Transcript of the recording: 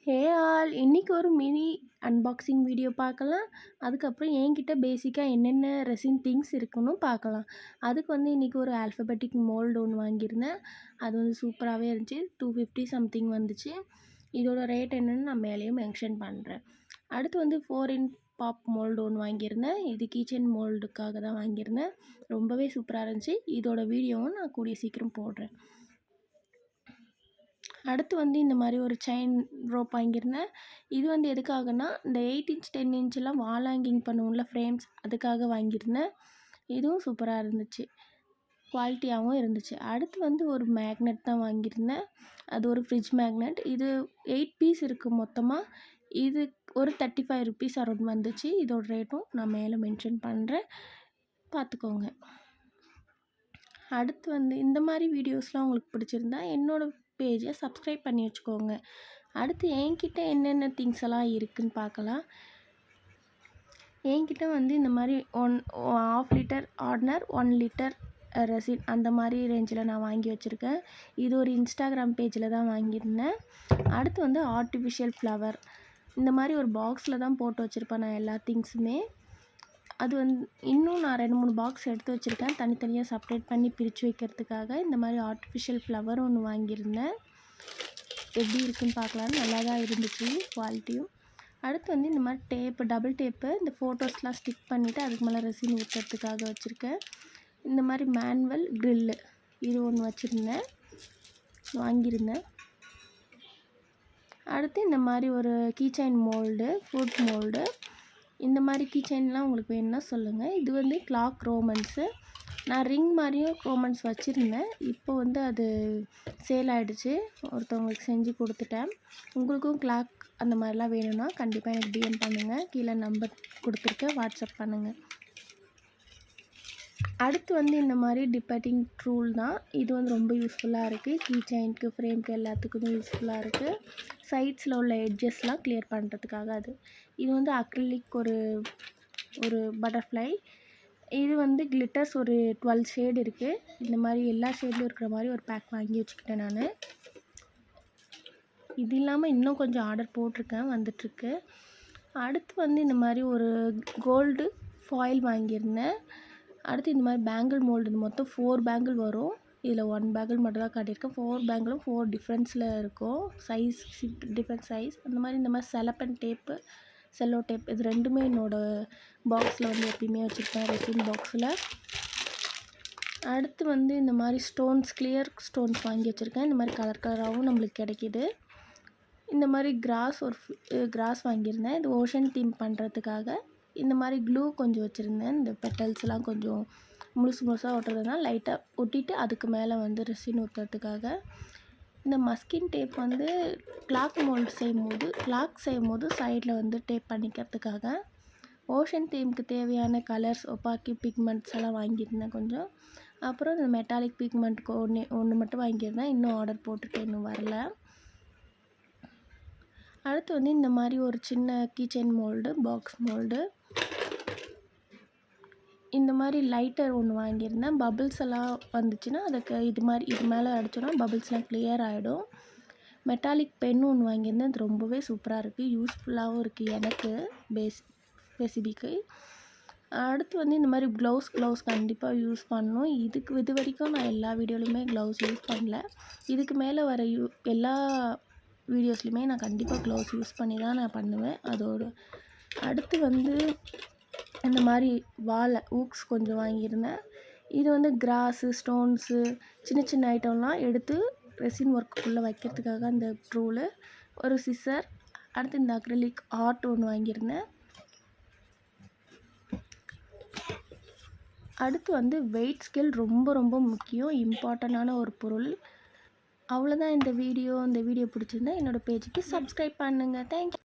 Hey all இன்றைக்கி ஒரு mini unboxing video பார்க்கலாம். அதுக்கப்புறம் என்கிட்ட பேசிக்காக என்னென்ன ரெசின் திங்ஸ் இருக்குன்னு பார்க்கலாம். அதுக்கு வந்து இன்றைக்கி ஒரு ஆல்ஃபபெட்டிக் மோல்டு ஒன்று வாங்கியிருந்தேன். அது வந்து சூப்பராகவே இருந்துச்சு. 250 சம்திங் வந்துச்சு. இதோட ரேட் என்னென்னு நான் மேலேயும் மென்ஷன் பண்ணுறேன். அடுத்து வந்து 4 in பாப் மோல்டு ஒன்று வாங்கியிருந்தேன். இது கிச்சன் மோல்டுக்காக தான் வாங்கியிருந்தேன். ரொம்பவே சூப்பராக இருந்துச்சு. இதோட வீடியோவும் நான் கூடிய சீக்கிரம் போடுறேன். அடுத்து வந்து இந்த மாதிரி ஒரு செயின் ரோப் வாங்கியிருந்தேன். இது வந்து எதுக்காகனா இந்த 8 inch 10 inchலாம் வால் ஹேங்கிங் பண்ணுவோம்ல ஃப்ரேம்ஸ், அதுக்காக வாங்கியிருந்தேன். இதுவும் சூப்பராக இருந்துச்சு, குவாலிட்டியாகவும் இருந்துச்சு. அடுத்து வந்து ஒரு மேக்னெட் தான் வாங்கியிருந்தேன். அது ஒரு ஃப்ரிட்ஜ் மேக்னெட். இது 8 பீஸ் இருக்குது மொத்தமாக. இது ஒரு 35 rupees அரௌண்ட் வந்துச்சு. இதோட ரேட்டும் நான் மேலே மென்ஷன் பண்ணுறேன், பார்த்துக்கோங்க. அடுத்து வந்து இந்த மாதிரி வீடியோஸ்லாம் உங்களுக்கு பிடிச்சிருந்தா என்னோடய பேஜை சப்ஸ்கிரைப் பண்ணி வச்சுக்கோங்க. அடுத்து என்கிட்ட என்னென்ன திங்ஸ் எல்லாம் இருக்குதுன்னு பார்க்கலாம். என்கிட்ட வந்து இந்த மாதிரி 1/2 liter ஆர்டினர், 1 liter ரெசின் அந்த மாதிரி ரேஞ்சில் நான் வாங்கி வச்சுருக்கேன். இது ஒரு இன்ஸ்டாகிராம் பேஜில் தான் வாங்கியிருந்தேன். அடுத்து வந்து ஆர்டிஃபிஷியல் ஃப்ளவர். இந்த மாதிரி ஒரு பாக்ஸில் தான் போட்டு வச்சுருப்பேன் நான் எல்லா திங்ஸுமே. அது வந்து இன்னும் நான் 2-3 பாக்ஸ் எடுத்து வச்சுருக்கேன், தனித்தனியாக செப்ரேட் பண்ணி பிரித்து வைக்கிறதுக்காக. இந்த மாதிரி ஆர்டிஃபிஷியல் ஃப்ளவர் ஒன்று வாங்கியிருந்தேன். எப்படி இருக்குன்னு பார்க்கலான்னு நல்லா தான் இருந்துச்சு குவாலிட்டியும். அடுத்து வந்து இந்த மாதிரி டேப்பு, டபுள் டேப்பு, இந்த ஃபோட்டோஸ்லாம் ஸ்டிக் பண்ணிவிட்டு அதுக்கு மேலே ரெசின் ஊற்றுறதுக்காக வச்சுருக்கேன். இந்த மாதிரி மேனுவல் க்ரில்லு இது ஒன்று வச்சுருந்தேன், வாங்கியிருந்தேன். அடுத்து இந்த மாதிரி ஒரு கீச்சைன் மோல்டு, ஃபுட் மோல்டு. இந்த மாதிரி கீச்சைன்லாம் உங்களுக்கு வேணும்னா சொல்லுங்கள். இது வந்து கிளாக் ரோமன்ஸு. நான் ரிங் மாதிரியும் ரோமன்ஸ் வச்சுருந்தேன். இப்போ வந்து அது சேல் ஆகிடுச்சு, ஒருத்தவங்களுக்கு செஞ்சு கொடுத்துட்டேன். உங்களுக்கும் கிளாக் அந்த மாதிரிலாம் வேணும்னா கண்டிப்பாக எனக்கு டிஎம் பண்ணுங்கள். கீழே நம்பர் கொடுத்துருக்கேன், வாட்ஸ்அப் பண்ணுங்கள். அடுத்து வந்து இந்த மாதிரி டிப்பட்டிங் ரூல் தான். இது வந்து ரொம்ப யூஸ்ஃபுல்லாக இருக்குது. கீ செயினுக்கு, ஃப்ரேம்க்கு எல்லாத்துக்குமே யூஸ்ஃபுல்லாக இருக்குது. சைட்ஸில் உள்ள எட்ஜஸ்லாம் கிளியர் பண்ணுறதுக்காக அது. இது வந்து அக்ரிலிக் ஒரு பட்டர்ஃப்ளை. இது வந்து கிளிட்டர்ஸ் ஒரு 12 ஷேட் இருக்குது. இந்த மாதிரி எல்லா ஷேட்லையும் இருக்கிற மாதிரி ஒரு பேக் வாங்கி வச்சுக்கிட்டேன் நான். இது இல்லாமல் இன்னும் கொஞ்சம் ஆர்டர் போட்டிருக்கேன், வந்துட்டுருக்கு. அடுத்து வந்து இந்த மாதிரி ஒரு கோல்டு ஃபாயில் வாங்கியிருந்தேன். அடுத்து இந்த மாதிரி பேங்கிள் மோல்டு. இது மொத்தம் 4 பேங்கிள் வரும். இதில் 1 பேங்கிள் மட்டும் தான் காட்டியிருக்கேன். 4 பேங்கிளும் 4 டிஃப்ரென்ஸில் இருக்கும். Size different size. அந்த மாதிரி இந்த மாதிரி செலப்பன் டேப்பு, செல்லோ டேப், இது ரெண்டுமே என்னோடய பாக்ஸில் வந்து எப்பயுமே வச்சுருப்பேன், ரெசின் பாக்ஸில். அடுத்து வந்து இந்த மாதிரி ஸ்டோன்ஸ், கிளியர் ஸ்டோன்ஸ் வாங்கி வச்சுருக்கேன். இந்த மாதிரி கலர் கலராகவும் நம்மளுக்கு கிடைக்கிது. இந்த மாதிரி கிராஸ் வாங்கியிருந்தேன். இது ஓஷன் தீம் பண்ணுறதுக்காக. இந்த மாதிரி க்ளூ கொஞ்சம் வச்சுருந்தேன். இந்த பெட்டல்ஸ்லாம் கொஞ்சம் முழுசாக ஒட்டுறதுனால லைட்டாக ஒட்டிட்டு அதுக்கு மேலே வந்து ரெசின் ஊற்றுறதுக்காக. இந்த மஸ்கின் டேப் வந்து கிளாக் செய்யும்போது சைடில் வந்து டேப் பண்ணிக்கிறதுக்காக. ஓஷன் தீமுக்கு தேவையான கலர்ஸ், ஒப்பாக்கி பிக்மெண்ட்ஸ் எல்லாம் வாங்கியிருந்தேன் கொஞ்சம். அப்புறம் இந்த மெட்டாலிக் பிக்மெண்ட்டுக்கு ஒன்று மட்டும் வாங்கியிருந்தேன். இன்னும் ஆர்டர் போட்டிருக்கேன், இன்னும் வரல. அடுத்து வந்து இந்த மாதிரி ஒரு சின்ன கீச்சைன் மோல்டு, பாக்ஸ் மோல்டு. இந்த மாதிரி லைட்டர் ஒன்று வாங்கியிருந்தேன். பபிள்ஸ் எல்லாம் வந்துச்சுன்னா அதுக்கு இது மேலே அடிச்சோன்னா பபிள்ஸ்லாம் கிளியர் ஆகிடும். மெட்டாலிக் பென் ஒன்று வாங்கியிருந்தேன். அது ரொம்பவே சூப்பராக இருக்குது, யூஸ்ஃபுல்லாகவும் இருக்குது எனக்கு ஸ்பெசிஃபிக்கு. அடுத்து வந்து இந்த மாதிரி க்ளவுஸ் கண்டிப்பாக யூஸ் பண்ணணும். இது வரைக்கும் நான் எல்லா வீடியோலையுமே க்ளவுஸ் யூஸ் பண்ணல. இதுக்கு மேலே வர எல்லா வீடியோஸ்லையுமே நான் கண்டிப்பாக க்ளவுஸ் யூஸ் பண்ணி தான் நான் பண்ணுவேன். அடுத்து வந்து இந்த மாதிரி ஊக்ஸ் கொஞ்சம் வாங்கியிருந்தேன். இது வந்து கிராஸு, ஸ்டோன்ஸு, சின்ன சின்ன ஐட்டம்லாம் எடுத்து ரெசின் ஒர்க்குள்ளே வைக்கிறதுக்காக அந்த ட்ரூலு. ஒரு சிசர். அடுத்து இந்த அக்ரிலிக் ஆர்ட் ஒன்று வாங்கியிருந்தேன். அடுத்து வந்து வெயிட் ஸ்கேல் ரொம்ப ரொம்ப முக்கியம், இம்பார்ட்டண்டான ஒரு பொருள். அவ்வளோதான் இந்த வீடியோ பிடிச்சிருந்தா என்னோடய பேஜுக்கு சப்ஸ்கிரைப் பண்ணுங்கள். தேங்க்யூ.